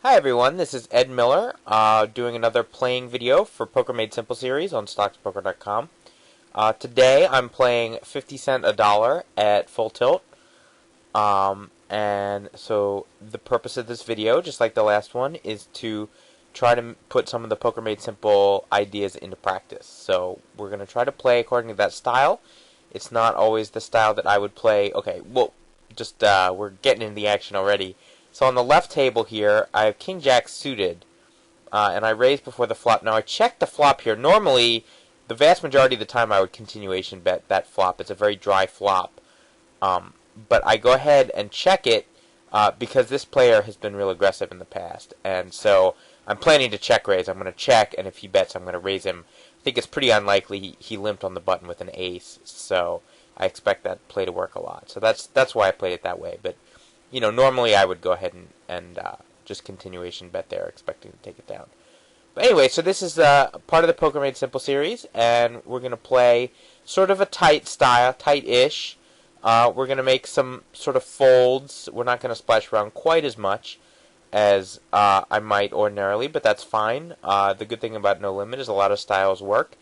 Hi everyone, this is Ed Miller, doing another playing video for Poker Made Simple series on StoxPoker.com. Today I'm playing 50 cent a dollar at full tilt, and so the purpose of this video, just like the last one, is to try to put some of the Poker Made Simple ideas into practice. So we're going to try to play according to that style. It's not always the style that I would play. Okay, well, just we're getting into the action already. So on the left table here, I have King Jack suited, and I raised before the flop. Now I checked the flop here. Normally, the vast majority of the time I would continuation bet that flop. It's a very dry flop. But I go ahead and check it because this player has been real aggressive in the past. And so I'm planning to check raise. I'm going to check, and if he bets, I'm going to raise him. I think it's pretty unlikely he limped on the button with an ace. So I expect that play to work a lot. So that's why I played it that way. But you know, normally I would go ahead and just continuation bet there, expecting to take it down. But anyway, so this is part of the Poker Made Simple series, and we're going to play sort of a tight style, tight-ish. We're going to make some sort of folds. We're not going to splash around quite as much as I might ordinarily, but that's fine. The good thing about No Limit is a lot of styles work,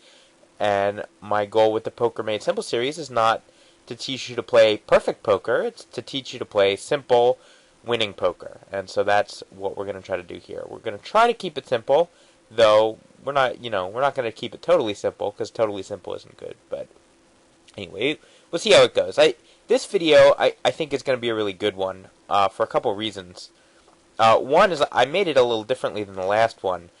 and my goal with the Poker Made Simple series is not to teach you to play perfect poker. It's to teach you to play simple, winning poker. And so that's what we're going to try to do here. We're going to try to keep it simple, though we're not going to keep it totally simple, because totally simple isn't good. But anyway, we'll see how it goes. This video, I think, is going to be a really good one for a couple reasons. One is I made it a little differently than the last one.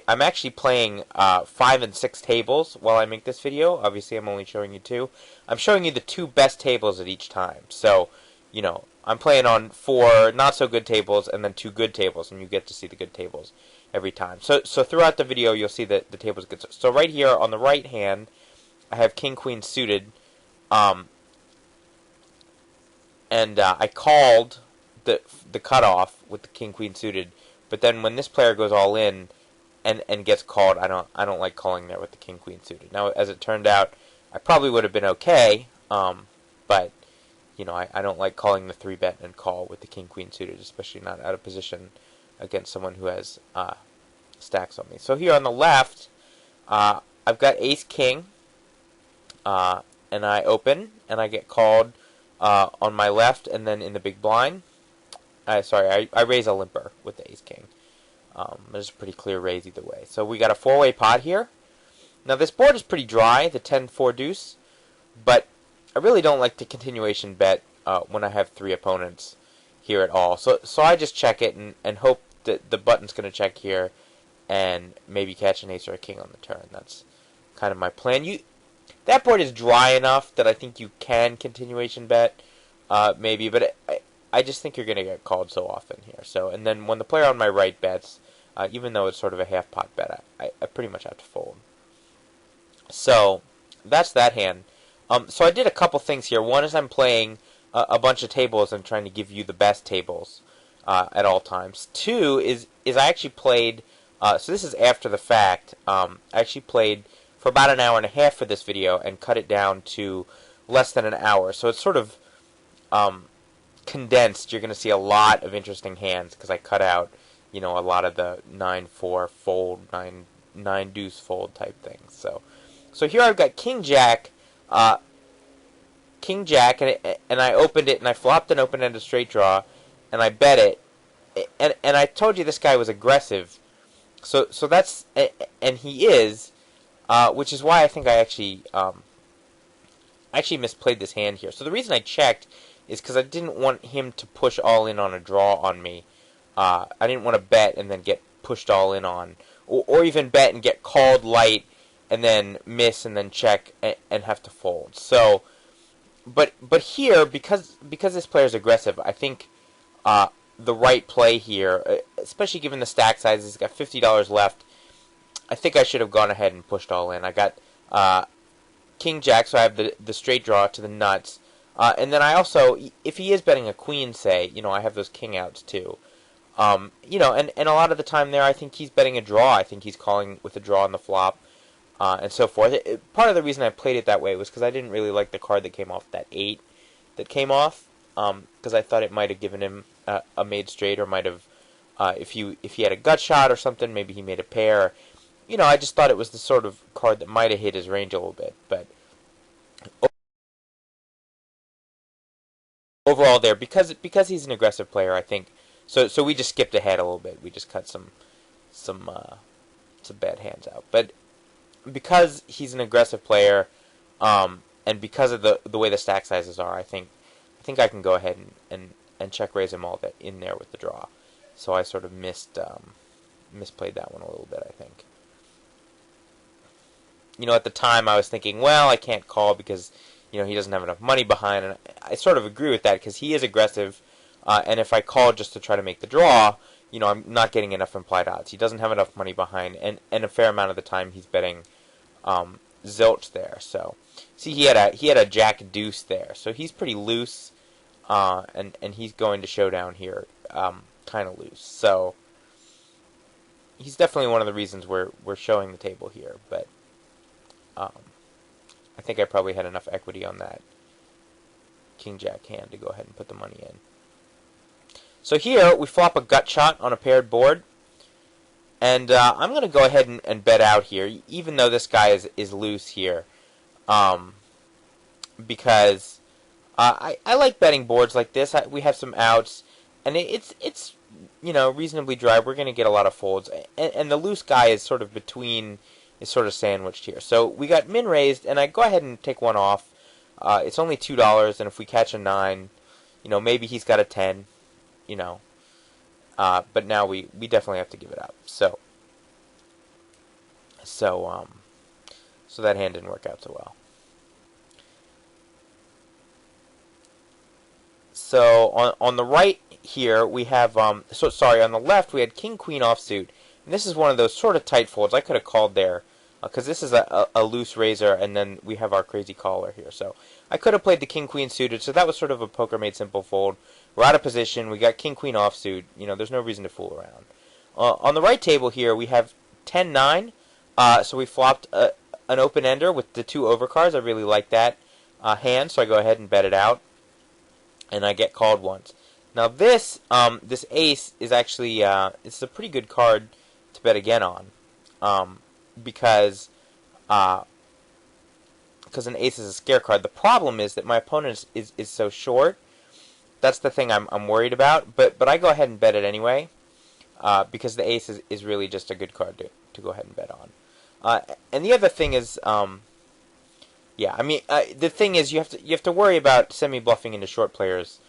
I'm actually playing 5 and 6 tables while I make this video. Obviously, I'm only showing you 2. I'm showing you the 2 best tables at each time. So, you know, I'm playing on 4 not-so-good tables and then 2 good tables, and you get to see the good tables every time. So throughout the video, you'll see that the tables good. So right here on the right hand, I have King-Queen suited, and I called the cutoff with the King-Queen suited. But then when this player goes all in and gets called, I don't like calling there with the King-Queen suited. Now, as it turned out, I probably would have been okay, but you know, I don't like calling the 3-bet and call with the King-Queen suited, especially not out of position against someone who has stacks on me. So here on the left, I've got Ace-King, and I open, and I get called on my left, and then in the big blind. Sorry, I raise a limper with the Ace-King. There's a pretty clear raise either way. So we got a 4-way pot here. Now this board is pretty dry, the 10-4 deuce, but I really don't like to continuation bet when I have 3 opponents here at all. So I just check it and hope that the button's going to check here and maybe catch an ace or a king on the turn. That's kind of my plan. That board is dry enough that I think you can continuation bet, maybe, but I just think you're going to get called so often here. So, and then when the player on my right bets, even though it's sort of a half-pot bet, I pretty much have to fold. So, that's that hand. So I did a couple things here. One is I'm playing a bunch of tables and trying to give you the best tables at all times. 2 is I actually played, so this is after the fact, I actually played for about an hour and a half for this video and cut it down to less than an hour. So it's sort of condensed. You're going to see a lot of interesting hands because I cut out, you know, a lot of the 9-4 fold, 9 deuce fold type things. So here I've got King Jack, and I opened it and I flopped an open-ended straight draw, and I bet it, and I told you this guy was aggressive. So that's, and he is, which is why I think I actually misplayed this hand here. So the reason I checked is because I didn't want him to push all in on a draw on me. I didn't want to bet and then get pushed all in on, or even bet and get called light and then miss and then check and have to fold. So, but here, because this player is aggressive, I think the right play here, especially given the stack size, he's got $50 left. I think I should have gone ahead and pushed all in. I got King Jack, so I have the straight draw to the nuts. And then I also, if he is betting a queen, say, you know, I have those king outs too. You know, and a lot of the time there, I think he's betting a draw. I think he's calling with a draw on the flop, and so forth. Part of the reason I played it that way was because I didn't really like the card that came off, that 8 that came off, because I thought it might have given him a made straight, or might have if he had a gut shot or something, maybe he made a pair. I just thought it was the sort of card that might have hit his range a little bit. But overall, there because he's an aggressive player, I think. So we just skipped ahead a little bit. We just cut some bad hands out. But because he's an aggressive player, and because of the way the stack sizes are, I think I can go ahead and check raise him all that in there with the draw. So I sort of misplayed that one a little bit, I think. At the time I was thinking, well, I can't call because he doesn't have enough money behind, and I sort of agree with that because he is aggressive, and if I call just to try to make the draw, I'm not getting enough implied odds. He doesn't have enough money behind, and a fair amount of the time he's betting zilch there. So see, he had a jack deuce there, so he's pretty loose, and he's going to showdown here, kind of loose. So he's definitely one of the reasons we're showing the table here, but I think I probably had enough equity on that king-jack hand to go ahead and put the money in. So here, we flop a gut shot on a paired board, and I'm going to go ahead and bet out here, even though this guy is loose here, because I like betting boards like this. We have some outs, and it's reasonably dry. We're going to get a lot of folds, and the loose guy is sort of sandwiched here. So we got min raised, and I go ahead and take one off. It's only $2, and if we catch a 9, maybe he's got a 10, but now we definitely have to give it up. So that hand didn't work out so well. So on the right here we have on the left we had king queen offsuit. And this is one of those sort of tight folds. I could have called there because this is a loose raiser, and then we have our crazy caller here. So I could have played the king-queen suited, so that was sort of a poker made simple fold. We're out of position. We got king-queen offsuit. There's no reason to fool around. On the right table here, we have 10-9. So we flopped an open-ender with the 2 overcards. I really like that hand, so I go ahead and bet it out, and I get called once. Now this ace is actually it's a pretty good card to bet again on, because an ace is a scare card. The problem is that my opponent is so short. That's the thing I'm worried about. But I go ahead and bet it anyway, because the ace is really just a good card to go ahead and bet on. And the other thing is, the thing is you have to worry about semi bluffing into short players,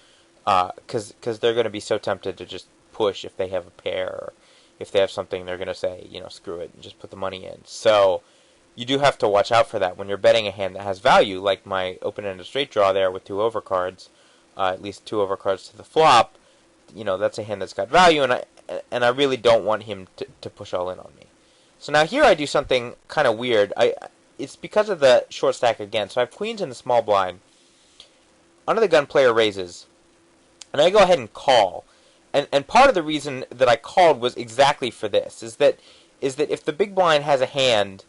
because they're going to be so tempted to just push if they have a pair, or if they have something, they're going to say, screw it, and just put the money in. So you do have to watch out for that when you're betting a hand that has value, like my open-ended straight draw there with 2 overcards, at least 2 overcards to the flop. That's a hand that's got value, and I really don't want him to push all in on me. So now here I do something kind of weird. It's because of the short stack again. So I have queens in the small blind. Under the gun, player raises, and I go ahead and call. And part of the reason that I called was exactly for this, is that if the big blind has a hand,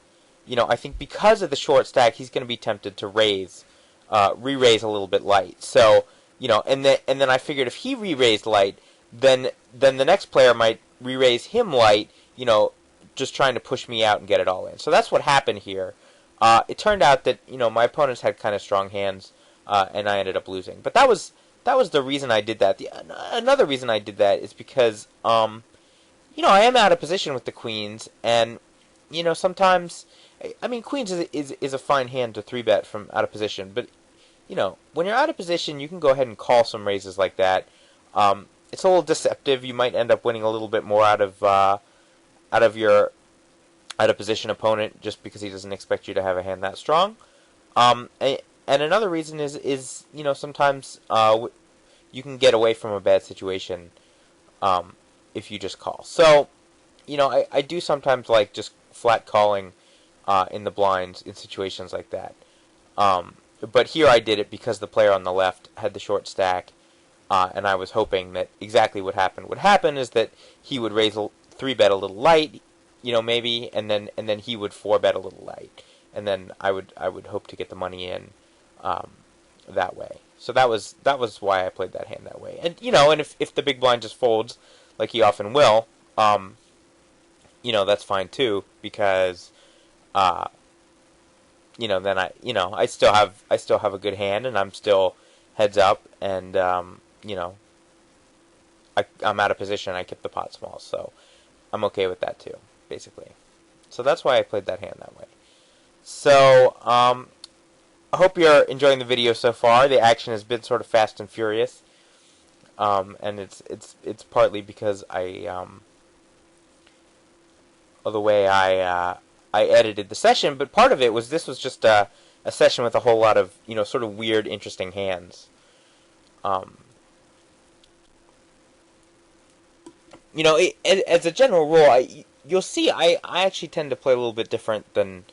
I think because of the short stack, he's going to be tempted to raise, re-raise a little bit light. So, and then I figured if he re-raised light, then the next player might re-raise him light, just trying to push me out and get it all in. So that's what happened here. It turned out that, my opponents had kind of strong hands, and I ended up losing. But that was the reason I did that. Another reason I did that is because, I am out of position with the queens, and, sometimes, queens is a fine hand to 3-bet from out of position, but, when you're out of position, you can go ahead and call some raises like that. It's a little deceptive. You might end up winning a little bit more out of your out of position opponent just because he doesn't expect you to have a hand that strong. And another reason is sometimes you can get away from a bad situation if you just call. So, I do sometimes like just flat calling in the blinds in situations like that. But here I did it because the player on the left had the short stack, and I was hoping that exactly what happened would happen is that he would raise 3-bet a little light, maybe, and then he would 4-bet a little light, and then I would hope to get the money in that way. So that was why I played that hand that way. And and if the big blind just folds, like he often will, that's fine too, because then I still have a good hand, and I'm still heads up, and I'm out of position. I kept the pot small, so I'm okay with that too, basically. So that's why I played that hand that way. So I hope you're enjoying the video so far. The action has been sort of fast and furious, and it's partly because of the way I edited the session, but part of it was this was just a session with a whole lot of sort of weird, interesting hands. As a general rule, you'll see I actually tend to play a little bit different than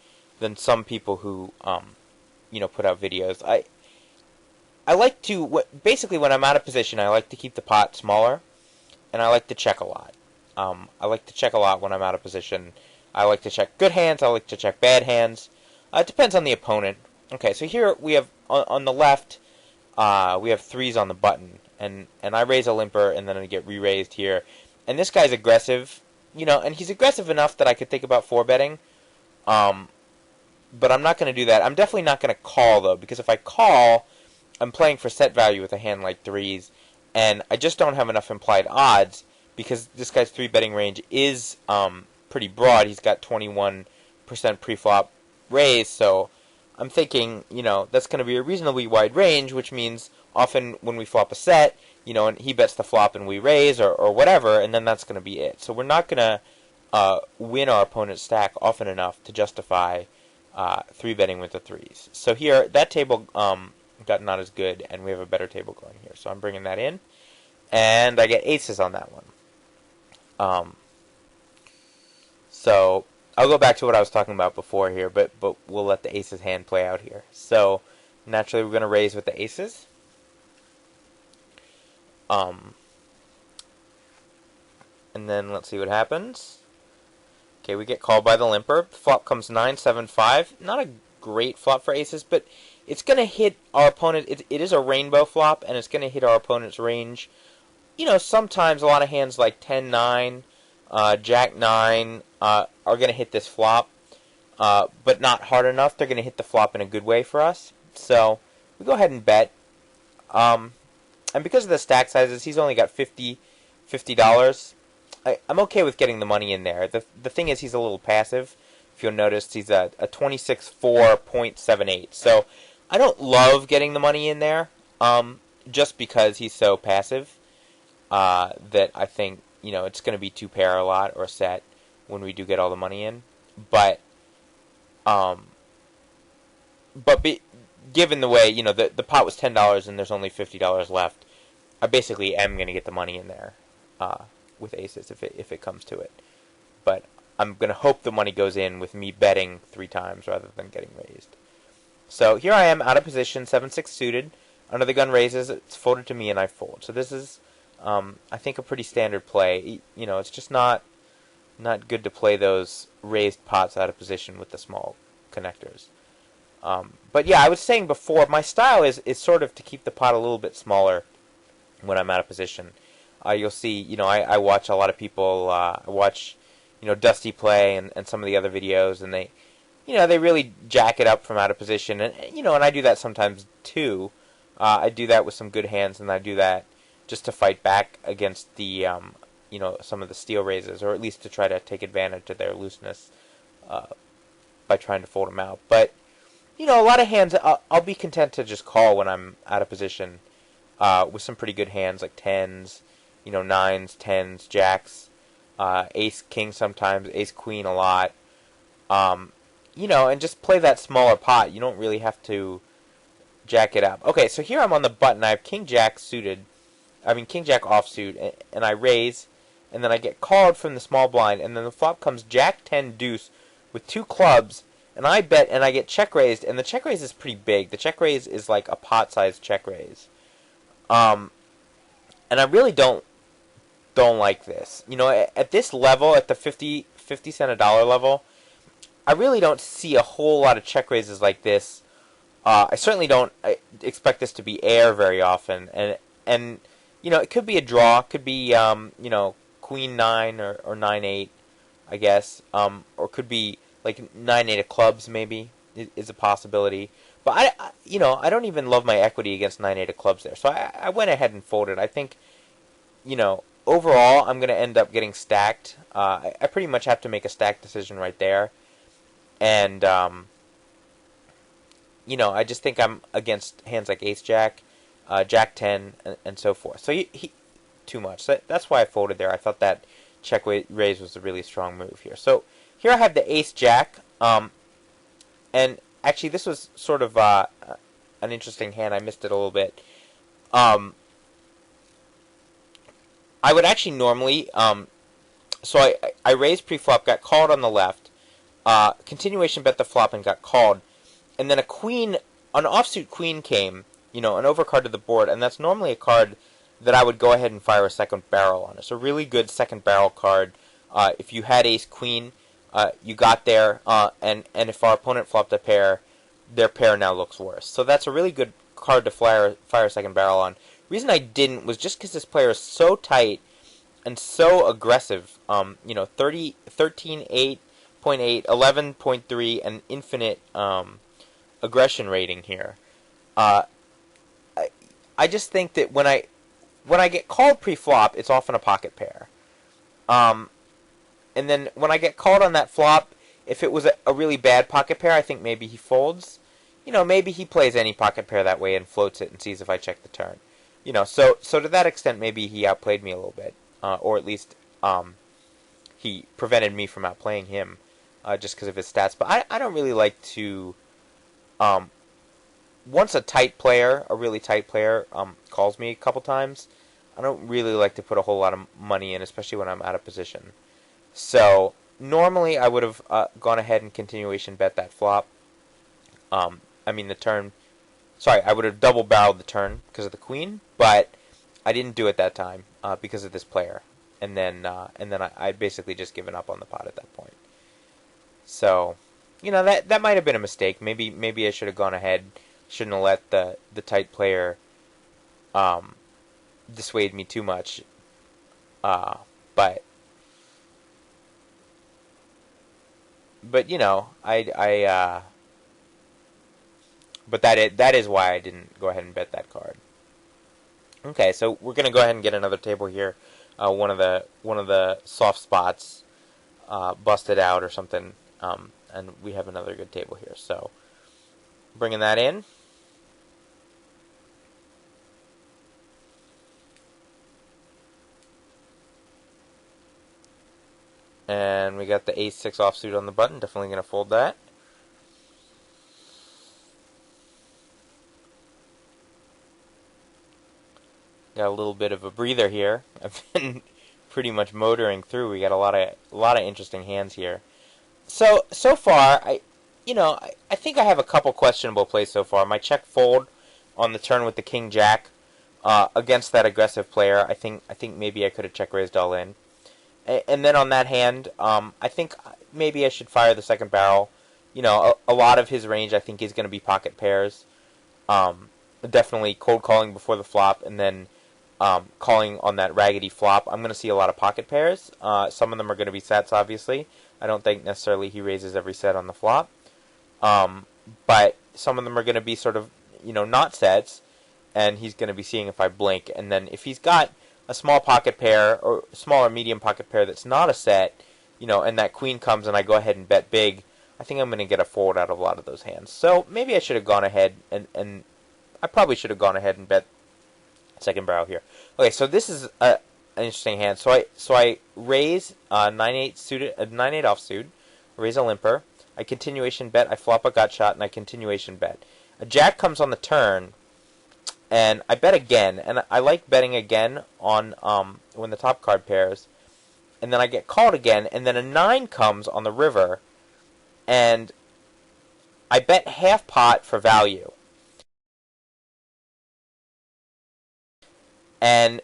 some people who put out videos. I like to basically when I'm out of position, I like to keep the pot smaller, and I like to check a lot. I like to check a lot when I'm out of position. I like to check good hands. I like to check bad hands. It depends on the opponent. Okay, so here we have on the left, we have threes on the button, and I raise a limper, and then I get re-raised here. And this guy's aggressive, and he's aggressive enough that I could think about 4-betting. But I'm not going to do that. I'm definitely not going to call, though, because if I call, I'm playing for set value with a hand like threes, and I just don't have enough implied odds, because this guy's 3-betting range is pretty broad. He's got 21% pre-flop raise, so I'm thinking, that's going to be a reasonably wide range, which means often when we flop a set, and he bets the flop and we raise or whatever, and then that's going to be it. So we're not going to win our opponent's stack often enough to justify 3-betting with the threes. So here, that table got not as good, and we have a better table going here. So I'm bringing that in, and I get aces on that one. So I'll go back to what I was talking about before here, but we'll let the aces hand play out here. So naturally, we're going to raise with the aces. And then let's see what happens. Okay, we get called by the limper. Flop comes 9-7-5. Not a great flop for aces, but it's going to hit our opponent. It is a rainbow flop, and it's going to hit our opponent's range. Sometimes a lot of hands like 10-9, Jack-9 are going to hit this flop, but not hard enough. They're going to hit the flop in a good way for us. So we go ahead and bet. And because of the stack sizes, he's only got $50. I'm okay with getting the money in there. The thing is, he's a little passive. If you'll notice, he's a 26-4.78. So I don't love getting the money in there, just because he's so passive. That I think it's going to be 2-pair a lot or a set when we do get all the money in. But given the way the pot was $10 and there's only $50 left, I basically am going to get the money in there with aces if it comes to it. But I'm going to hope the money goes in with me betting 3 times rather than getting raised. So here I am out of position, 7-6 suited. Under the gun raises, it's folded to me and I fold. So this is, I think, a pretty standard play. It's just not good to play those raised pots out of position with the small connectors. But yeah, I was saying before, my style is sort of to keep the pot a little bit smaller when I'm out of position. You'll see, I watch a lot of people, I watch, Dusty play and some of the other videos, and they really jack it up from out of position, and and I do that sometimes too. I do that with some good hands, and I do that just to fight back against the, some of the steal raises, or at least to try to take advantage of their looseness by trying to fold them out. But a lot of hands, I'll be content to just call when I'm out of position with some pretty good hands like 10s, 9s, 10s, jacks, ace, king sometimes, ace, queen a lot. And just play that smaller pot. You don't really have to jack it up. Okay, so here I'm on the button. I have king jack suited. King jack offsuit, and I raise, and then I get called from the small blind, and then the flop comes jack 10 deuce with 2 clubs, and I bet, and I get check raised, and the check raise is pretty big. The check raise is like a pot-sized check raise. And I really don't like this. At this level, at the 50 cent a dollar level, I really don't see a whole lot of check raises like this. I certainly don't expect this to be air very often, and it could be a draw, could be Queen 9 or 9-8, I guess. Or could be like 9-8 of clubs, maybe, is a possibility. But I don't even love my equity against 9-8 of clubs there. So I went ahead and folded. I think, overall, I'm going to end up getting stacked. I pretty much have to make a stack decision right there. And, I just think I'm against hands like Ace-Jack, Jack-10, and so forth. So he too much. So that's why I folded there. I thought that check raise was a really strong move here. So here I have the Ace-Jack, and actually this was sort of an interesting hand. I missed it a little bit. I would actually normally, so I raised pre-flop, got called on the left, continuation bet the flop and got called, and then an offsuit queen came, an overcard to the board, and that's normally a card that I would go ahead and fire a second barrel on. It's a really good second barrel card. If you had ace queen, you got there, and if our opponent flopped a pair, their pair now looks worse. So that's a really good card to fire a second barrel on. Reason I didn't was just because this player is so tight and so aggressive. 13, 8.8, 11.3, and infinite aggression rating here. I just think that when I get called pre-flop, it's often a pocket pair. And then when I get called on that flop, if it was a really bad pocket pair, I think maybe he folds. Maybe he plays any pocket pair that way and floats it and sees if I check the turn. So to that extent, maybe he outplayed me a little bit, or at least he prevented me from outplaying him just because of his stats. But I don't really like to. Once a really tight player, calls me a couple times, I don't really like to put a whole lot of money in, especially when I'm out of position. So normally I would have gone ahead and continuation bet that flop. The turn. Sorry, I would have double barreled the turn because of the queen, but I didn't do it that time because of this player. And then I'd basically just given up on the pot at that point. So, that might have been a mistake. Maybe I should have gone ahead. Shouldn't have let the tight player dissuade me too much. But But that is why I didn't go ahead and bet that card. Okay, so we're gonna go ahead and get another table here. One of the soft spots busted out or something, and we have another good table here. So bringing that in. And we got the ace-6 offsuit on the button. Definitely going to fold that. Got a little bit of a breather here. I've been pretty much motoring through. We got a lot of interesting hands here. So far, I think I have a couple questionable plays so far. My check fold on the turn with the king jack against that aggressive player. I think maybe I could have check raised all in. And then on that hand, I think maybe I should fire the second barrel. A lot of his range I think is going to be pocket pairs. Definitely cold calling before the flop, and then calling on that raggedy flop. I'm going to see a lot of pocket pairs. Some of them are going to be sets, obviously. I don't think necessarily he raises every set on the flop. But some of them are going to be sort of, not sets, and he's going to be seeing if I blink. And then if he's got a small pocket pair or small or medium pocket pair that's not a set, and that queen comes and I go ahead and bet big, I think I'm going to get a fold out of a lot of those hands. So maybe I should have gone ahead and I probably should have gone ahead and bet second barrel here. Okay, so this is an interesting hand. So I raise 9-8 suited, 9-8 offsuit, raise a limper. I continuation bet. I flop a gut shot and I continuation bet. A jack comes on the turn. And I bet again, and I like betting again on when the top card pairs. And then I get called again, and then a 9 comes on the river, and I bet half pot for value. And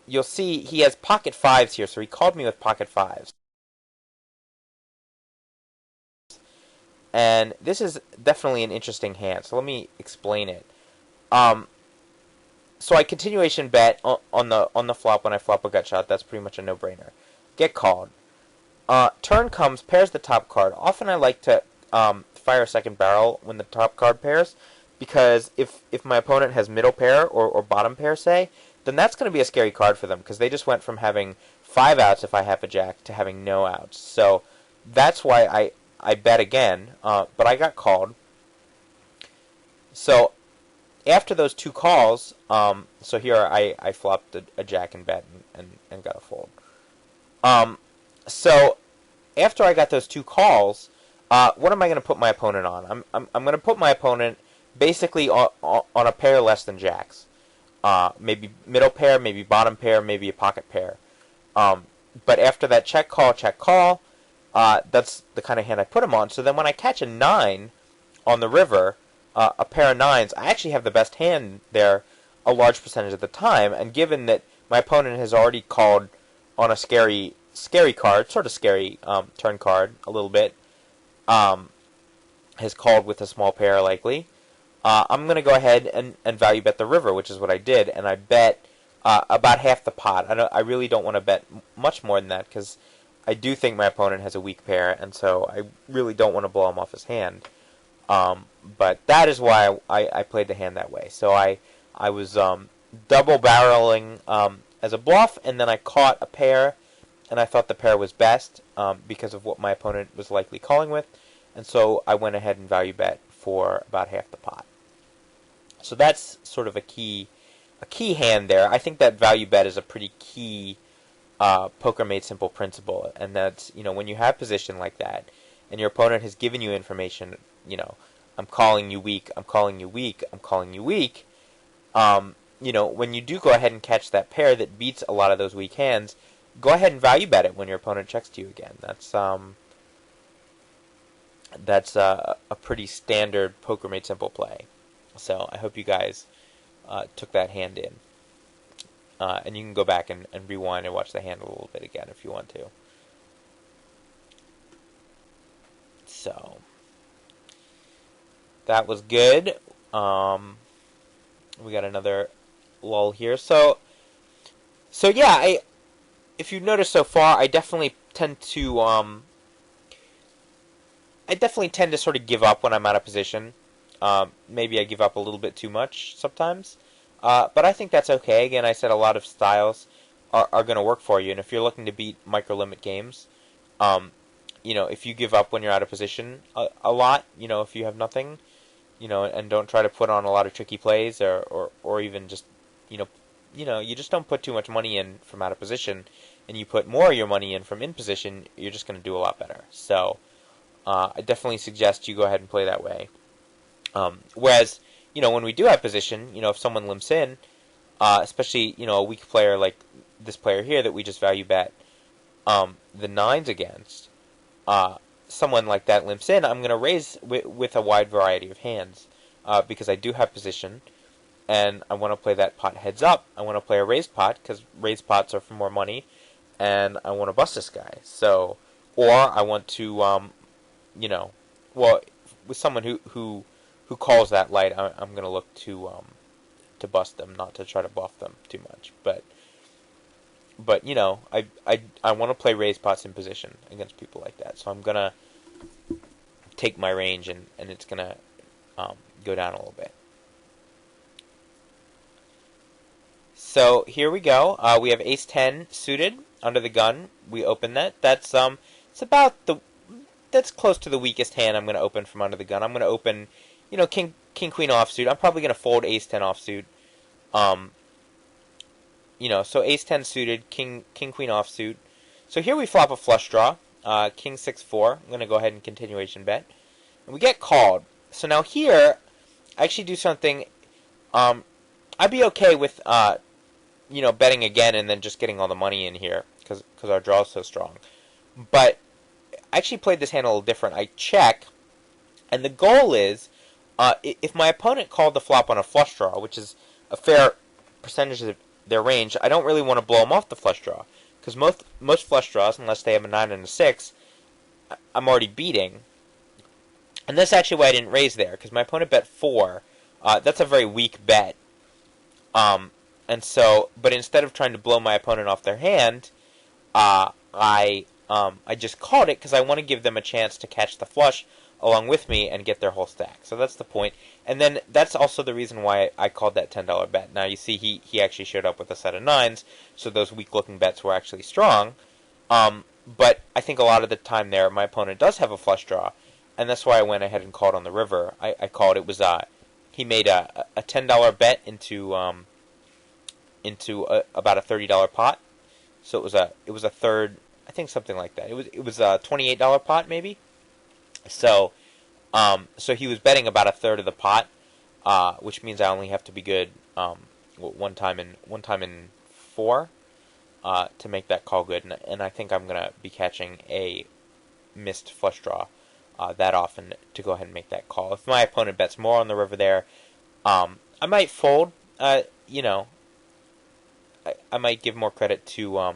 you'll see he has pocket 5s here, so he called me with pocket 5s. And this is definitely an interesting hand, so let me explain it. So I continuation bet on the flop when I flop a gut shot. That's pretty much a no-brainer. Get called. Turn comes, pairs the top card. Often I like to fire a second barrel when the top card pairs, because if my opponent has middle pair or bottom pair, say, then that's going to be a scary card for them, because they just went from having 5 outs if I have a jack to having no outs. So that's why I bet again, but I got called. So after those 2 calls, so here I flopped a jack and bet and got a fold. So after I got those 2 calls, what am I going to put my opponent on? I'm going to put my opponent basically on a pair less than jacks. Maybe middle pair, maybe bottom pair, maybe a pocket pair. But after that check call, that's the kind of hand I put him on. So then when I catch a 9 on the river, a pair of 9s, I actually have the best hand there a large percentage of the time. And given that my opponent has already called on a scary card, sort of scary turn card a little bit, has called with a small pair likely, I'm going to go ahead and value bet the river, which is what I did, and I bet about half the pot. I really don't want to bet much more than that, because I do think my opponent has a weak pair, and so I really don't want to blow him off his hand. But that is why I played the hand that way. So I was double barreling as a bluff, and then I caught a pair, and I thought the pair was best because of what my opponent was likely calling with, and so I went ahead and value bet for about half the pot. So that's sort of a key hand there. I think that value bet is a pretty key poker made simple principle, and that's, when you have position like that, and your opponent has given you information, I'm calling you weak, I'm calling you weak, I'm calling you weak. When you do go ahead and catch that pair that beats a lot of those weak hands, go ahead and value bet it when your opponent checks to you again. That's a pretty standard poker made simple play. So I hope you guys took that hand in. And you can go back and rewind and watch the hand a little bit again if you want to. So that was good. We got another lull here. So yeah, if you've noticed so far, I definitely tend to sort of give up when I'm out of position. Maybe I give up a little bit too much sometimes. But I think that's okay. Again, I said a lot of styles are going to work for you. And if you're looking to beat micro-limit games, if you give up when you're out of position a lot, if you have nothing, and don't try to put on a lot of tricky plays or even just, you just don't put too much money in from out of position, and you put more of your money in from in position, you're just going to do a lot better. So I definitely suggest you go ahead and play that way. Whereas, when we do have position, if someone limps in, especially, a weak player like this player here that we just value bet the 9s against, someone like that limps in, I'm going to raise with a wide variety of hands because I do have position, and I want to play that pot heads up. I want to play a raised pot because raised pots are for more money, and I want to bust this guy. So, or I want to, with someone who calls that light, I'm going to look to bust them, not to try to bluff them too much. But I want to play raised pots in position against people like that. So I'm going to take my range, and it's going to go down a little bit. So here we go. We have Ace-10 suited under the gun. We open that. That's that's close to the weakest hand I'm going to open from under the gun. I'm going to open, King Queen offsuit. I'm probably going to fold Ace-10 offsuit. So Ace-10 suited, King Queen offsuit. So here we flop a flush draw, King 6-4. I'm going to go ahead and continuation bet, and we get called. So now here, I actually do something. I'd be okay with betting again and then just getting all the money in here because our draw is so strong. But I actually played this hand a little different. I check, and the goal is, if my opponent called the flop on a flush draw, which is a fair percentage of their range, I don't really want to blow them off the flush draw, because most flush draws, unless they have a 9 and a 6, I'm already beating. And that's actually why I didn't raise there, because my opponent bet 4. That's a very weak bet. But instead of trying to blow my opponent off their hand, I just called it because I want to give them a chance to catch the flush along with me and get their whole stack. So that's the point. And then that's also the reason why I called that $10 bet. Now you see he actually showed up with a set of nines, so those weak-looking bets were actually strong. But I think a lot of the time there, my opponent does have a flush draw, and that's why I went ahead and called on the river. I called it was he made a $10 bet into about a $30 pot. So it was a third, I think something like that. It was a $28 pot maybe. So he was betting about a third of the pot, which means I only have to be good one time in four to make that call good. And I think I'm gonna be catching a missed flush draw that often to go ahead and make that call. If my opponent bets more on the river there, I might fold. I might give more credit to a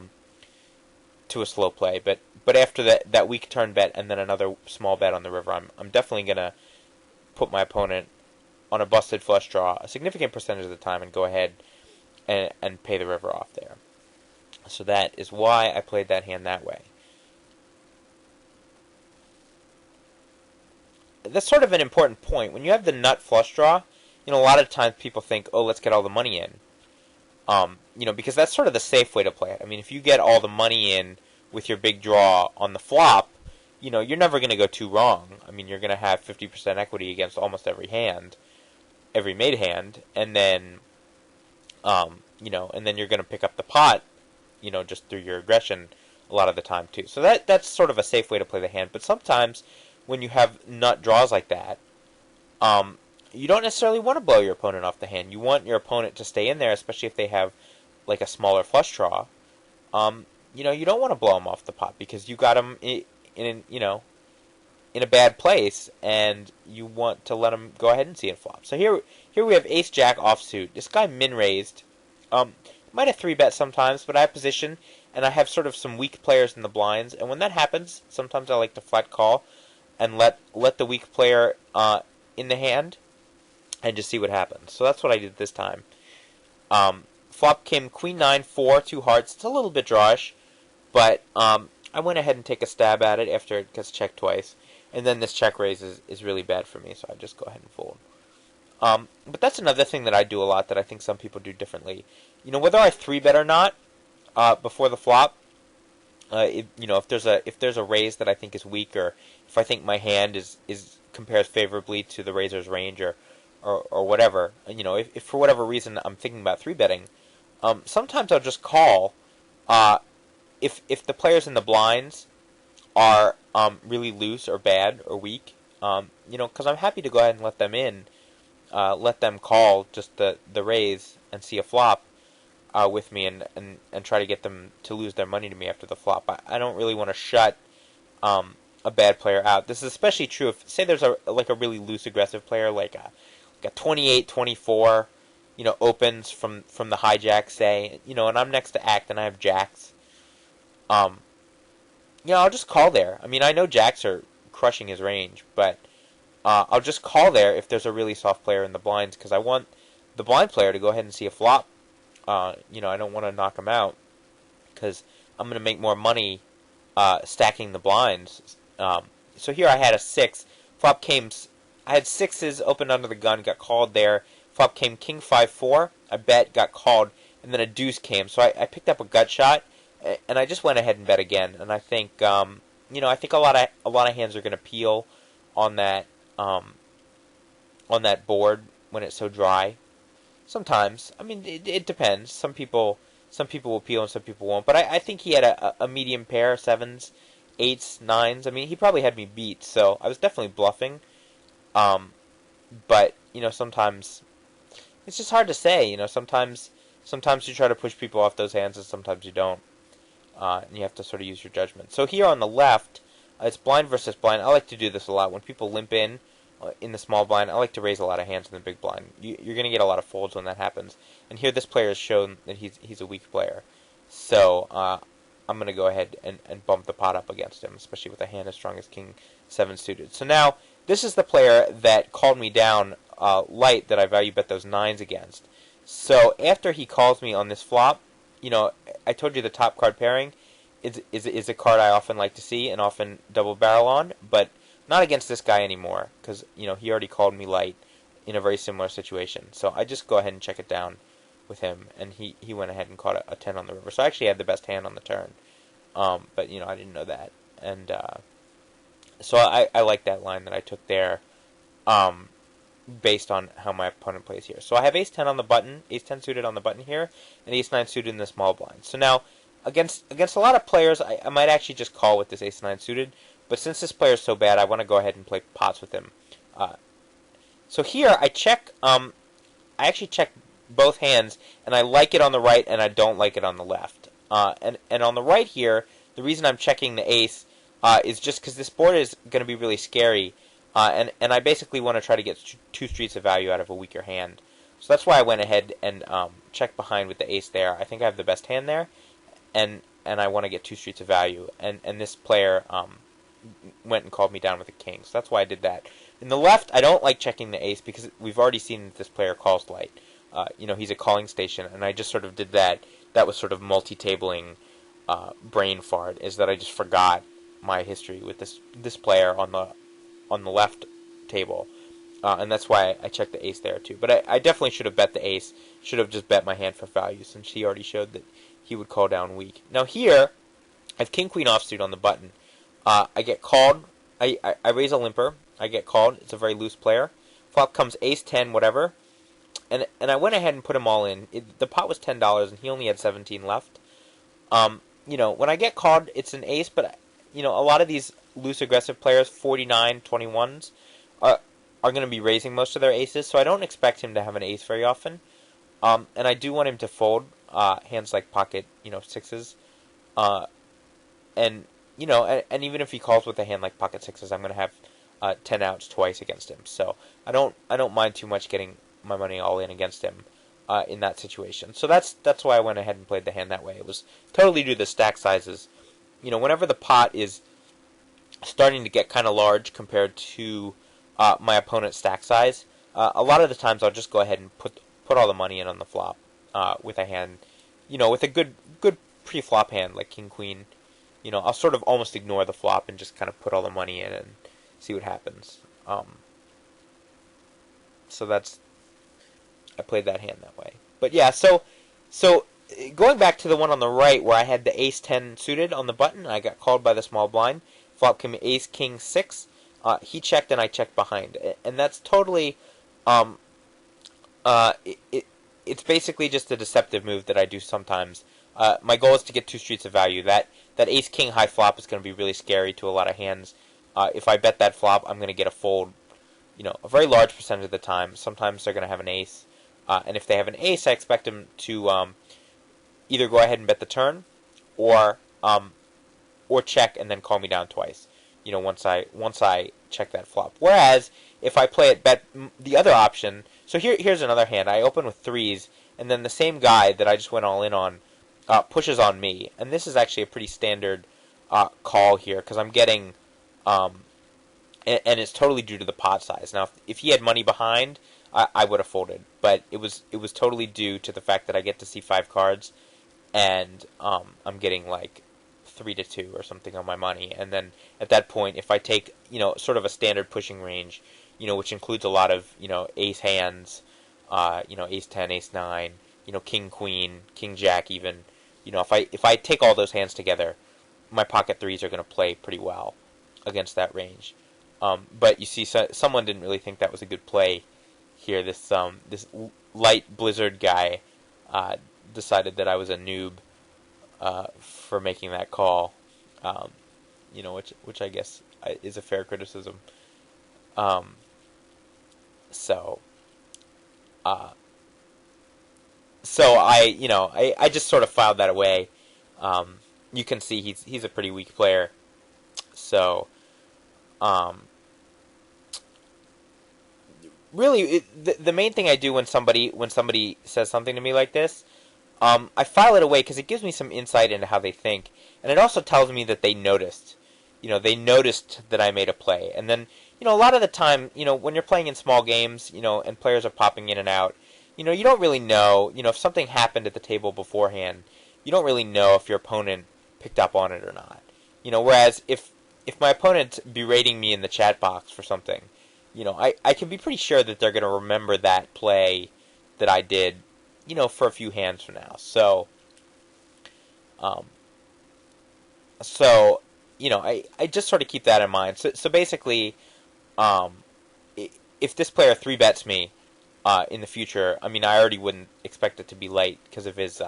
slow play, but after that weak turn bet and then another small bet on the river, I'm definitely gonna put my opponent on a busted flush draw a significant percentage of the time and go ahead and pay the river off there. So that is why I played that hand that way. That's sort of an important point. When you have the nut flush draw, a lot of times people think, oh, let's get all the money in. Because that's sort of the safe way to play it. I mean, if you get all the money in with your big draw on the flop, you're never going to go too wrong. I mean, you're going to have 50% equity against almost every hand, every made hand, and then, and then you're going to pick up the pot, just through your aggression a lot of the time too. So that's sort of a safe way to play the hand. But sometimes when you have nut draws like that, you don't necessarily want to blow your opponent off the hand. You want your opponent to stay in there, especially if they have like a smaller flush draw. You don't want to blow them off the pot because you got them in a bad place, and you want to let them go ahead and see it flop. So here we have Ace Jack offsuit. This guy min raised. Might have 3-bet sometimes, but I have position, and I have sort of some weak players in the blinds. And when that happens, sometimes I like to flat call and let the weak player in the hand and just see what happens. So that's what I did this time. Flop came Queen 9, 4, 2 hearts. It's a little bit drawish, but I went ahead and take a stab at it after it gets checked twice. And then this check raise is really bad for me, so I just go ahead and fold. But that's another thing that I do a lot that I think some people do differently. Whether I 3-bet or not before the flop, if there's a raise that I think is weak, or if I think my hand compares favorably to the raiser's range, or whatever, if for whatever reason I'm thinking about 3-betting, sometimes I'll just call if the players in the blinds are really loose or bad or weak, because I'm happy to go ahead and let them in, let them call just the raise and see a flop with me and try to get them to lose their money to me after the flop. I don't really want to shut a bad player out. This is especially true if, say, there's a really loose aggressive player like a 28, 24, opens from the hijack, say, and I'm next to act and I have jacks. I'll just call there. I mean, I know jacks are crushing his range, but I'll just call there if there's a really soft player in the blinds, because I want the blind player to go ahead and see a flop. I don't want to knock him out, because I'm going to make more money stacking the blinds. So here I had a 6. Flop came... I had 6s opened under the gun, got called there. Flop came King 5-4. I bet, got called, and then a deuce came. So I picked up a gut shot, and I just went ahead and bet again. And I think, I think a lot of hands are going to peel on that board when it's so dry. Sometimes, I mean, it depends. Some people will peel and some people won't. But I think he had a medium pair, 7s, 8s, 9s. I mean, he probably had me beat, so I was definitely bluffing. But sometimes it's just hard to say. Sometimes you try to push people off those hands, and sometimes you don't. And you have to sort of use your judgment. So here on the left, it's blind versus blind. I like to do this a lot when people limp in the small blind. I like to raise a lot of hands in the big blind. You're going to get a lot of folds when that happens. And here, this player has shown that he's a weak player. So I'm going to go ahead and bump the pot up against him, especially with a hand as strong as King 7 suited. So now, this is the player that called me down light that I value bet those 9s against. So after he calls me on this flop, I told you the top card pairing is a card I often like to see and often double barrel on, but not against this guy anymore because he already called me light in a very similar situation. So I just go ahead and check it down with him, and he went ahead and caught a 10 on the river. So I actually had the best hand on the turn, but I didn't know that, and so I like that line that I took there. Based on how my opponent plays here. So I have ace-10 on the button, ace-10 suited on the button here, and ace-9 suited in the small blind. So now, against a lot of players, I might actually just call with this ace-9 suited, but since this player is so bad, I want to go ahead and play pots with him. So here, I actually check both hands, and I like it on the right, and I don't like it on the left. And on the right here, the reason I'm checking the ace is just because this board is going to be really scary, and I basically want to try to get 2 streets of value out of a weaker hand. So that's why I went ahead and checked behind with the ace there. I think I have the best hand there, and I want to get 2 streets of value. And this player went and called me down with a king. So that's why I did that. In the left, I don't like checking the ace because we've already seen that this player calls light. He's a calling station, and I just sort of did that. That was sort of multi-tabling brain fart, is that I just forgot my history with this player on the left table, and that's why I checked the ace there too. But I definitely should have bet the ace. Should have just bet my hand for value, since he already showed that he would call down weak. Now here, I have king queen offsuit on the button. I get called. I raise a limper. I get called. It's a very loose player. Flop comes ace 10 whatever, and I went ahead and put him all in. The pot was $10 and he only had 17 left. When I get called, it's an ace, but a lot of these loose aggressive players, 49, 21s, are going to be raising most of their aces, so I don't expect him to have an ace very often. And I do want him to fold hands like pocket, sixes. And even if he calls with a hand like pocket sixes, I'm going to have 10 outs twice against him. So I don't mind too much getting my money all in against him in that situation. So that's why I went ahead and played the hand that way. It was totally due to the stack sizes. Whenever the pot is starting to get kind of large compared to my opponent's stack size, a lot of the times I'll just go ahead and put all the money in on the flop with a hand, with a good pre-flop hand like king queen. I'll sort of almost ignore the flop and just kind of put all the money in and see what happens. So I played that hand that way. But yeah, so going back to the one on the right where I had the ace 10 suited on the button, I got called by the small blind. Flop came ace king 6. He checked and I checked behind, and that's totally it's basically just a deceptive move that I do sometimes. My goal is to get 2 streets of value. That ace king high flop is going to be really scary to a lot of hands. If I bet that flop, I'm going to get a fold, a very large percentage of the time. Sometimes they're going to have an ace, and if they have an ace, I expect them to either go ahead and bet the turn, or check and then call me down twice. Once I check that flop. Whereas if I play it bet the other option, so here's another hand. I open with 3s, and then the same guy that I just went all in on pushes on me, and this is actually a pretty standard call here because I'm getting, and it's totally due to the pot size. Now, if he had money behind, I would have folded, but it was totally due to the fact that I get to see 5 cards, and I'm getting like 3-2 or something on my money, and then at that point, if I take sort of a standard pushing range, which includes a lot of ace hands, ace 10, ace 9, king queen, king jack even, if I take all those hands together, my pocket 3s are going to play pretty well against that range. But you see, someone didn't really think that was a good play here. This light blizzard guy decided that I was a noob for making that call, which I guess is a fair criticism. So I just sort of filed that away. You can see he's a pretty weak player. So really, the main thing I do when somebody says something to me like this, I file it away because it gives me some insight into how they think, and it also tells me that they noticed. They noticed that I made a play, and then a lot of the time, when you're playing in small games, and players are popping in and out, you don't really know, if something happened at the table beforehand, you don't really know if your opponent picked up on it or not. Whereas if my opponent's berating me in the chat box for something, I can be pretty sure that they're going to remember that play that I did, for a few hands from now. Um, so, I just sort of keep that in mind. So basically, if this player 3-bets me in the future, I already wouldn't expect it to be late because of his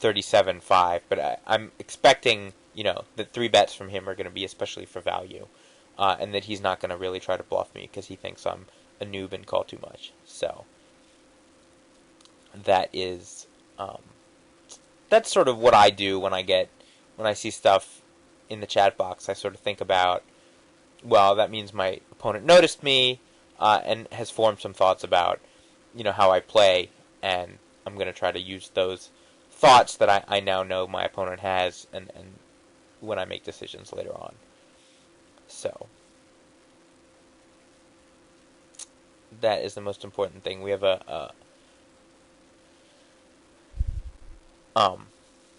37-5, but I'm expecting, that 3-bets from him are going to be especially for value, and that he's not going to really try to bluff me because he thinks I'm a noob and call too much. So that is, that's sort of what I do when I see stuff in the chat box. I sort of think about, well, that means my opponent noticed me and has formed some thoughts about, how I play, and I'm going to try to use those thoughts that I now know my opponent has, and when I make decisions later on. So that is the most important thing. We have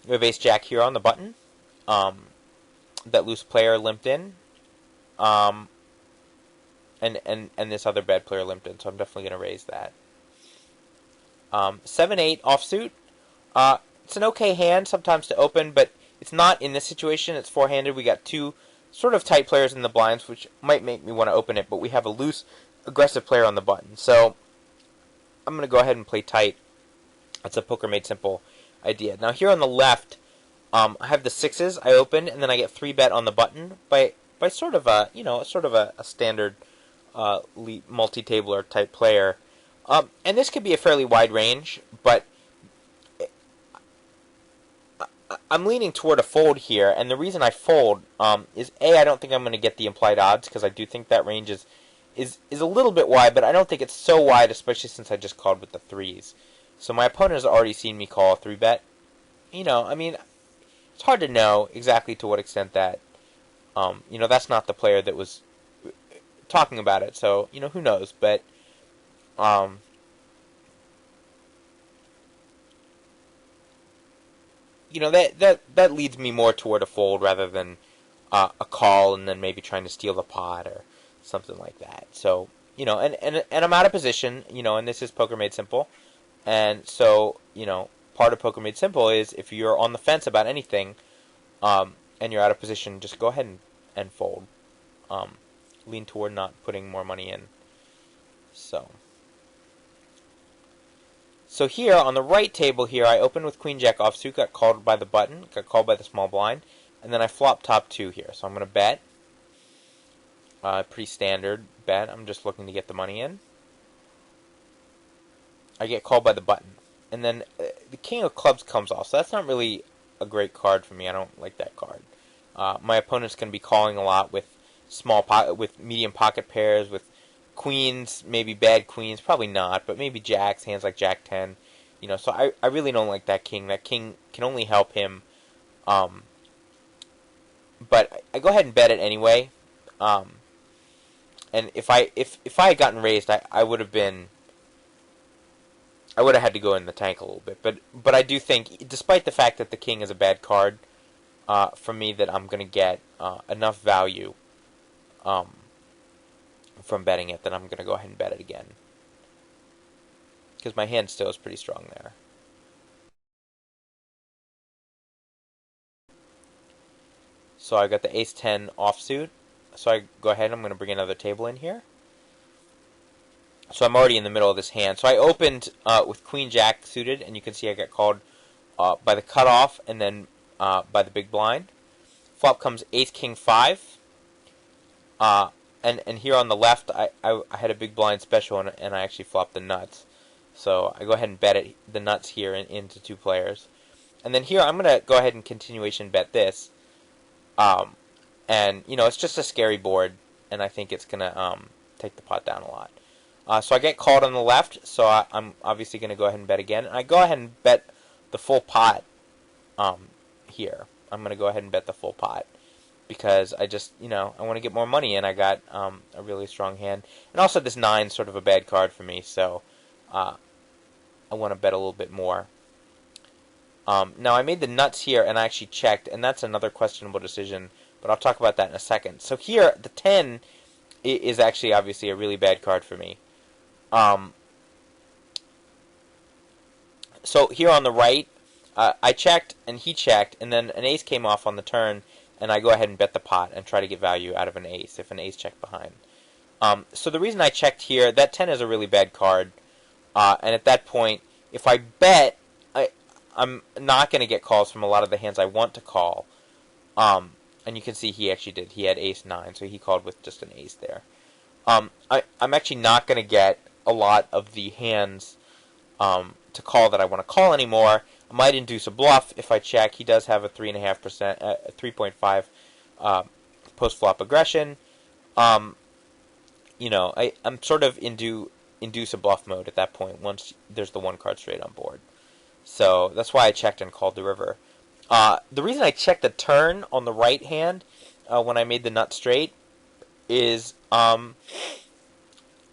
we have Ace Jack here on the button. That loose player limped in. And this other bad player limped in, so I'm definitely going to raise that. 7-8 offsuit. It's an okay hand sometimes to open, but it's not in this situation. It's four-handed. We got two sort of tight players in the blinds, which might make me want to open it, but we have a loose, aggressive player on the button. So I'm going to go ahead and play tight. That's a poker made simple idea. Now here on the left, I have the sixes. I open, and then I get 3-bet on the button by sort of a a standard multi-tabler type player. And this could be a fairly wide range, but I'm leaning toward a fold here, and the reason I fold is A, I don't think I'm going to get the implied odds, because I do think that range is a little bit wide, but I don't think it's so wide, especially since I just called with the threes. So my opponent has already seen me call a 3-bet. It's hard to know exactly to what extent that, that's not the player that was talking about it, so, who knows, but, that leads me more toward a fold rather than a call and then maybe trying to steal the pot or something like that. So, and I'm out of position, and this is Poker Made Simple, and so, part of Poker Made Simple is if you're on the fence about anything, and you're out of position, just go ahead and fold. Lean toward not putting more money in. So here, on the right table here, I opened with Queen Jack offsuit, got called by the button, got called by the small blind, and then I flop top 2 here. So I'm going to bet. Pretty standard bet. I'm just looking to get the money in. I get called by the button. And then the king of clubs comes off, so that's not really a great card for me. I don't like that card. My opponent's going to be calling a lot with with medium pocket pairs, with queens, maybe bad queens, probably not, but maybe jacks, hands like Jack 10. So I really don't like that king. That king can only help him. But I go ahead and bet it anyway. And if I had gotten raised, I would have had to go in the tank a little bit. But I do think, despite the fact that the king is a bad card, for me, that I'm going to get enough value from betting it that I'm going to go ahead and bet it again. Because my hand still is pretty strong there. So I got the ace-10 offsuit. So I go ahead, I'm going to bring another table in here. So I'm already in the middle of this hand. So I opened with Queen-Jack suited, and you can see I got called by the cutoff and then by the big blind. Flop comes Ace-King-5. And here on the left, I had a big blind special, and I actually flopped the nuts. So I go ahead and bet the nuts here into 2 players. And then here, I'm going to go ahead and continuation bet this. And, it's just a scary board, and I think it's going to take the pot down a lot. So I get called on the left, so I'm obviously going to go ahead and bet again. And I go ahead and bet the full pot here. I'm going to go ahead and bet the full pot because I just, I want to get more money, and I got a really strong hand. And also this 9 is sort of a bad card for me, so to bet a little bit more. Now I made the nuts here, and I actually checked, and that's another questionable decision, but I'll talk about that in a second. So here, the 10 is actually obviously a really bad card for me. So here on the right, I checked, and he checked, and then an ace came off on the turn, and I go ahead and bet the pot and try to get value out of an ace if an ace checked behind. So the reason I checked here, that 10 is a really bad card, and at that point, if I bet, I'm not going to get calls from a lot of the hands I want to call. And you can see he actually did. He had ace-9, so he called with just an ace there. I'm actually not going to get a lot of the hands to call that I want to call anymore. I might induce a bluff if I check. He does have a 3.5%, 3.5 post-flop aggression. I'm sort of induce a bluff mode at that point once there's the one card straight on board. So that's why I checked and called the river. The reason I checked the turn on the right hand when I made the nut straight is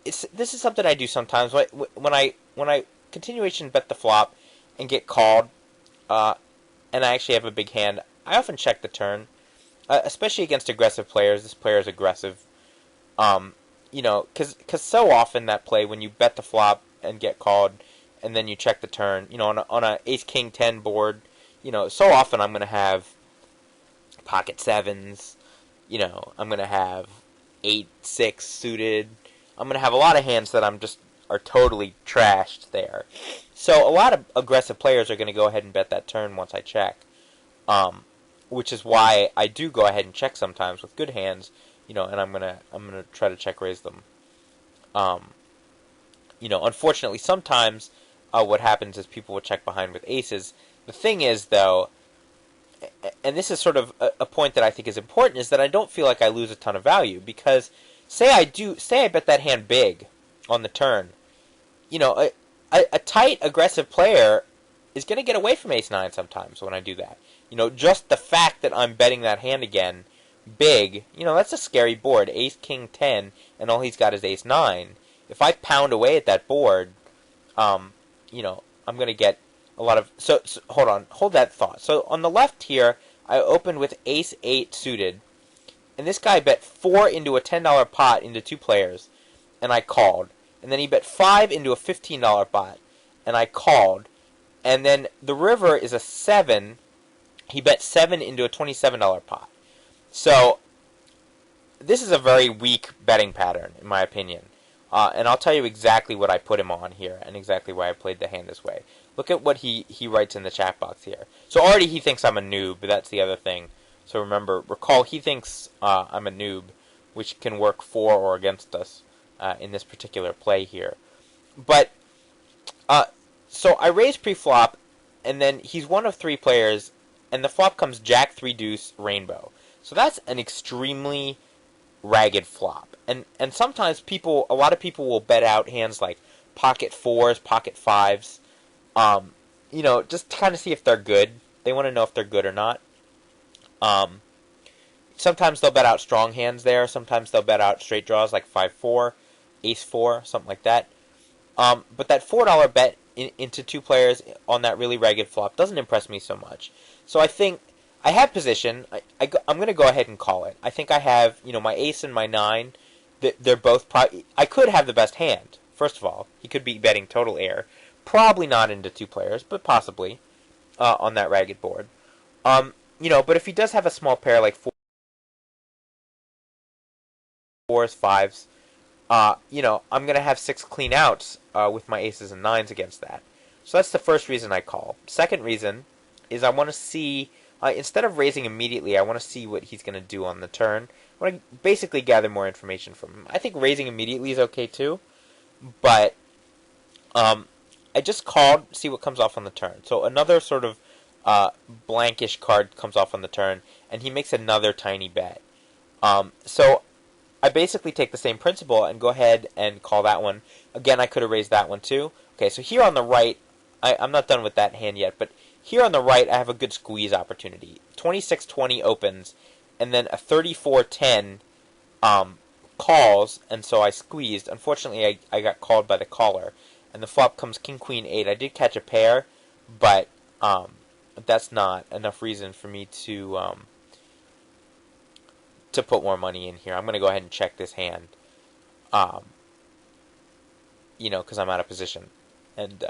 this is something I do sometimes when I continuation bet the flop and get called, and I actually have a big hand. I often check the turn, especially against aggressive players. This player is aggressive, because so often that play when you bet the flop and get called, and then you check the turn, on a ace king 10 board, so often I'm going to have pocket sevens, I'm going to have 8-6 suited. I'm going to have a lot of hands that are totally trashed there. So a lot of aggressive players are going to go ahead and bet that turn once I check, which is why I do go ahead and check sometimes with good hands, and I'm gonna try to check raise them. Unfortunately, sometimes what happens is people will check behind with aces. The thing is, though, and this is sort of a point that I think is important, is that I don't feel like I lose a ton of value, because say I bet that hand big on the turn, a tight aggressive player is going to get away from ace-9 sometimes when I do that. Just the fact that I'm betting that hand again big, that's a scary board. Ace king 10 and all he's got is ace-9. If I pound away at that board, I'm going to get a lot of... So hold that thought. So on the left here, I opened with ace-8 suited, and this guy bet 4 into a $10 pot into two players, and I called. And then he bet 5 into a $15 pot, and I called. And then the river is a 7. He bet 7 into a $27 pot. So this is a very weak betting pattern, in my opinion. And I'll tell you exactly what I put him on here and exactly why I played the hand this way. Look at what he writes in the chat box here. So already he thinks I'm a noob, but that's the other thing. So recall he thinks I'm a noob, which can work for or against us in this particular play here. But, so I raise pre-flop, and then he's one of 3 players, and the flop comes jack 3 deuce rainbow. So that's an extremely ragged flop. And sometimes a lot of people will bet out hands like pocket 4s, pocket 5s, just to kind of see if they're good. They want to know if they're good or not. Sometimes they'll bet out strong hands there. Sometimes they'll bet out straight draws like 5-4, ace-4, something like that. But that $4 bet into 2 players on that really ragged flop doesn't impress me so much. So I think I have position. I'm going to go ahead and call it. I think I have, my ace and my 9. They're both I could have the best hand. First of all, he could be betting total air. Probably not into 2 players, but possibly on that ragged board. But if he does have a small pair like 4s, 5s, I'm going to have 6 clean outs with my aces and 9s against that. So that's the first reason I call. Second reason is I want to see, instead of raising immediately, I want to see what he's going to do on the turn. I want to basically gather more information from him. I think raising immediately is okay too, but I just called, see what comes off on the turn. So another sort of blankish card comes off on the turn, and he makes another tiny bet. So I basically take the same principle and go ahead and call that one. Again, I could have raised that one too. Okay, so here on the right, I'm not done with that hand yet, but here on the right, I have a good squeeze opportunity. 26-20 opens, and then a 34-10 calls, and so I squeezed. Unfortunately, I got called by the caller. and the flop comes king, queen, 8. I did catch a pair, but that's not enough reason for me to put more money in here. I'm going to go ahead and check this hand, because I'm out of position. And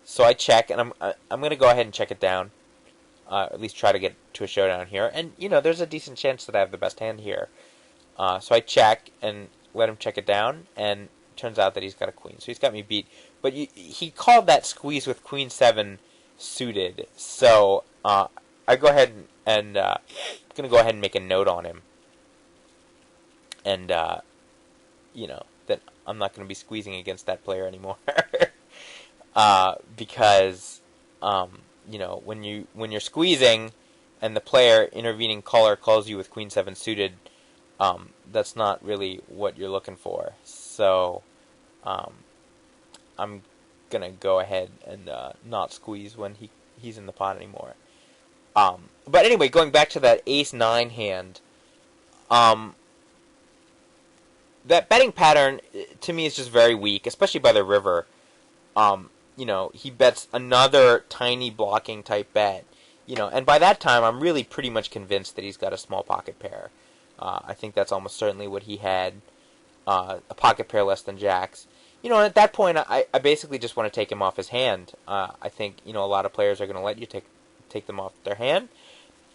so I check, and I'm going to go ahead and check it down, at least try to get to a showdown here. And, there's a decent chance that I have the best hand here. So I check and let him check it down, and it turns out that he's got a queen. So he's got me beat. But he called that squeeze with queen 7 suited. So I go ahead and I'm going to go ahead and make a note on him. And, that I'm not going to be squeezing against that player anymore. Because, when you're squeezing and the player intervening caller calls you with queen 7 suited, that's not really what you're looking for. So, I'm going to go ahead and not squeeze when he's in the pot anymore. But anyway, going back to that ace-9 hand, that betting pattern, to me, is just very weak, especially by the river. He bets another tiny blocking type bet, and by that time, I'm really pretty much convinced that he's got a small pocket pair. I think that's almost certainly what he had, a pocket pair less than jacks. At that point, I basically just want to take him off his hand. I think, a lot of players are going to let you take them off their hand.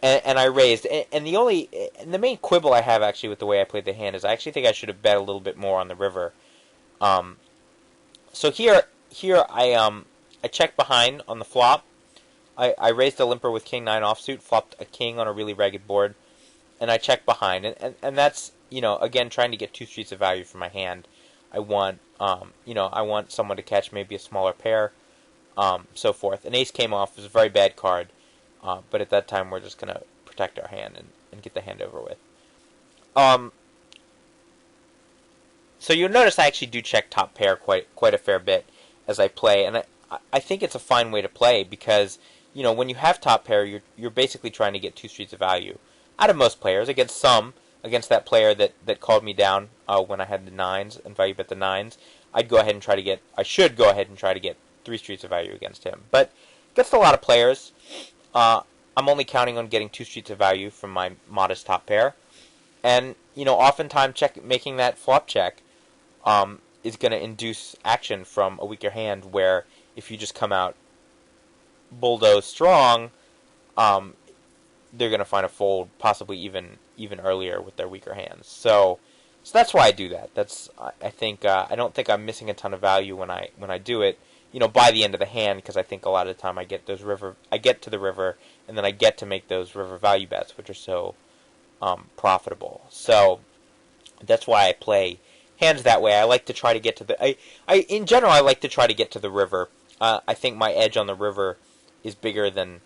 And I raised. And the main quibble I have, actually, with the way I played the hand is I actually think I should have bet a little bit more on the river. So here I checked behind on the flop. I raised a limper with king 9 offsuit, flopped a king on a really ragged board, and I checked behind. And that's, again, trying to get 2 streets of value for my hand. I want, I want someone to catch maybe a smaller pair, so forth. An ace came off. It was a very bad card, but at that time we're just going to protect our hand and get the hand over with. So you'll notice I actually do check top pair quite a fair bit as I play, and I think it's a fine way to play because, when you have top pair, you're basically trying to get 2 streets of value out of most players. Against that player that called me down when I had the 9s and value bet the 9s, I should go ahead and try to get 3 streets of value against him. But against a lot of players, I'm only counting on getting 2 streets of value from my modest top pair. And, oftentimes making that flop check is going to induce action from a weaker hand where if you just come out bulldoze strong, they're going to find a fold possibly even earlier with their weaker hands. So that's why I do that. I don't think I'm missing a ton of value when I do it, by the end of the hand, because I think a lot of the time I get to the river, and then I get to make those river value bets, which are so profitable. So that's why I play hands that way. I like to try to get to the. In general, I like to try to get to the river. I think my edge on the river is bigger than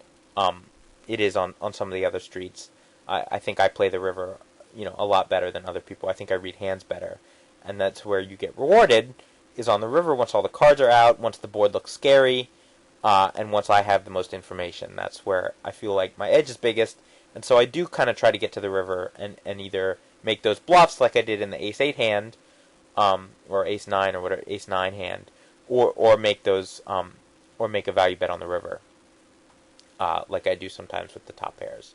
it is on some of the other streets. I think I play the river, a lot better than other people. I think I read hands better, and that's where you get rewarded, is on the river once all the cards are out, once the board looks scary, and once I have the most information. That's where I feel like my edge is biggest, and so I do kind of try to get to the river and either make those bluffs like I did in the ace-8 hand, or ace-9 or whatever, ace-9 hand, or make those, or make a value bet on the river, like I do sometimes with the top pairs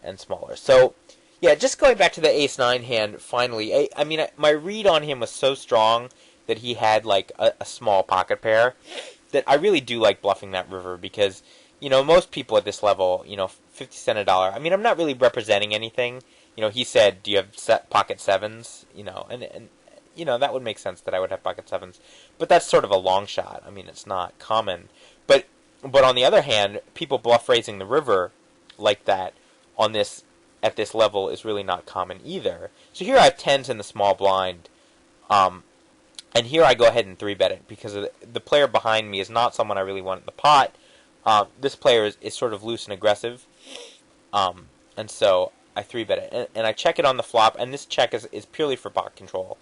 and smaller. So, yeah, just going back to the ace-9 hand, finally, I mean, my read on him was so strong that he had, like, a small pocket pair that I really do like bluffing that river because, most people at this level, 50 cents a dollar, I mean, I'm not really representing anything. He said, do you have pocket 7s? And that would make sense that I would have pocket 7s. But that's sort of a long shot. I mean, it's not common. But on the other hand, people bluff raising the river like that at this level is really not common either. So here I have 10s in the small blind. And here I go ahead and 3-bet it because the player behind me is not someone I really want in the pot. This player is sort of loose and aggressive. And so I 3-bet it. And I check it on the flop, and this check is purely for pot control.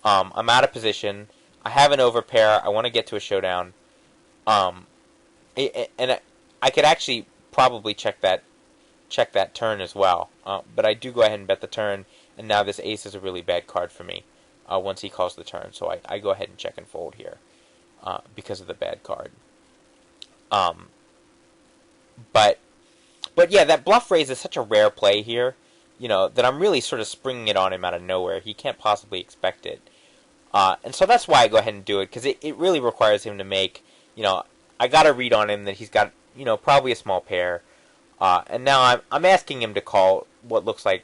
I'm out of position. I have an overpair. I want to get to a showdown. And I could actually probably check that turn as well. But I do go ahead and bet the turn, and now this ace is a really bad card for me. once he calls the turn. So I go ahead and check and fold here because of the bad card. But yeah, that bluff raise is such a rare play here, that I'm really sort of springing it on him out of nowhere. He can't possibly expect it. And so that's why I go ahead and do it, because it really requires him to make, I got to read on him that he's got, probably a small pair. And now I'm asking him to call what looks like,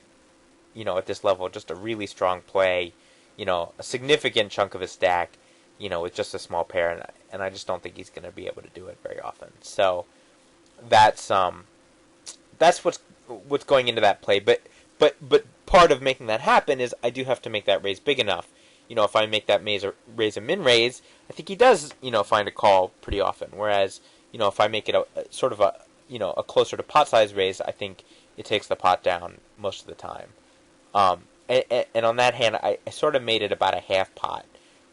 at this level, just a really strong play, a significant chunk of his stack, with just a small pair. And I just don't think he's going to be able to do it very often. So that's what's going into that play. But part of making that happen is I do have to make that raise big enough. If I make that raise a min raise, I think he does, find a call pretty often. Whereas, if I make it a sort of a closer to pot size raise, I think it takes the pot down most of the time. And on that hand, I sort of made it about a half pot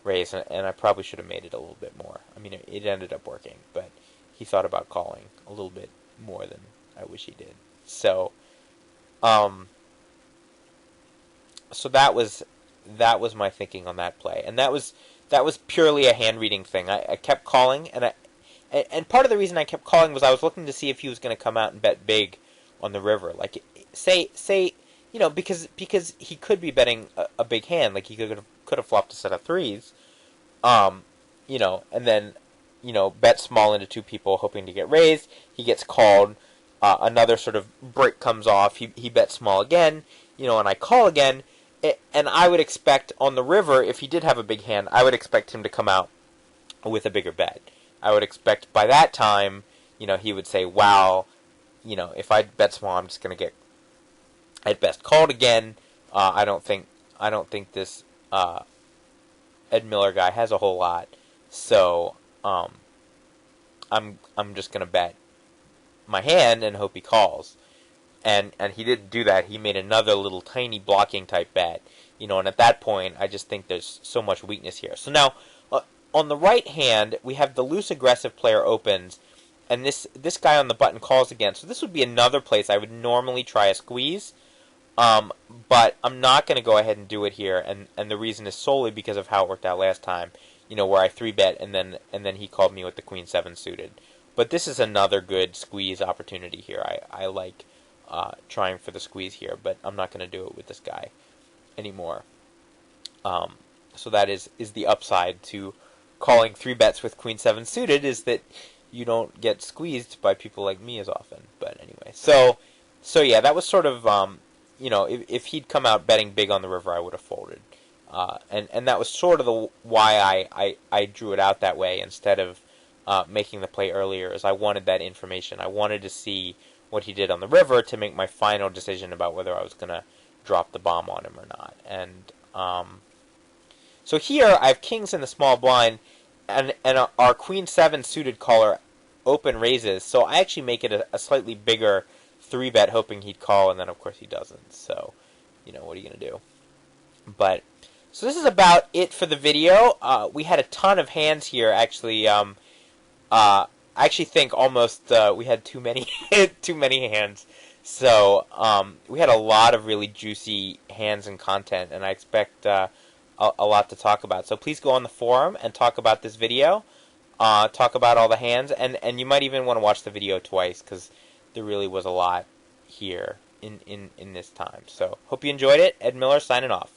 raise, and I probably should have made it a little bit more. I mean, it ended up working, but he thought about calling a little bit more than I wish he did. So, so that was my thinking on that play, and that was purely a hand reading thing. I kept calling, and part of the reason I kept calling was I was looking to see if he was going to come out and bet big on the river. Like say because he could be betting a big hand, like he could have flopped a set of threes, and then bet small into two people hoping to get raised. He gets called. Another sort of break comes off. He bets small again, and I call again. And I would expect on the river, if he did have a big hand, I would expect him to come out with a bigger bet. I would expect by that time, he would say, wow, if I bet small, I'm just going to get at best called again. I don't think this Ed Miller guy has a whole lot, so I'm just going to bet my hand and hope he calls. And he didn't do that. He made another little tiny blocking type bet, and at that point, I just think there's so much weakness here. So now, on the right hand, we have the loose aggressive player opens, and this guy on the button calls again. So this would be another place I would normally try a squeeze, but I'm not going to go ahead and do it here. And the reason is solely because of how it worked out last time, where I 3-bet and then he called me with the Queen 7 suited. But this is another good squeeze opportunity here. I like trying for the squeeze here, but I'm not going to do it with this guy anymore. So that is the upside to calling 3-bets with Queen 7 suited, is that you don't get squeezed by people like me as often. But anyway, so yeah, that was sort of if he'd come out betting big on the river, I would have folded, and that was sort of why I drew it out that way instead of making the play earlier, is I wanted that information. I wanted to see what he did on the river to make my final decision about whether I was going to drop the bomb on him or not. And so here I have kings in the small blind, and our Queen 7 suited caller open raises. So I actually make it a slightly bigger 3-bet, hoping he'd call, and then of course he doesn't. So, what are you going to do? But so this is about it for the video. We had a ton of hands here, actually. I actually think almost we had too many hands. So we had a lot of really juicy hands and content, and I expect a lot to talk about. So please go on the forum and talk about this video. Talk about all the hands, and you might even want to watch the video twice, because there really was a lot here in this time. So hope you enjoyed it. Ed Miller signing off.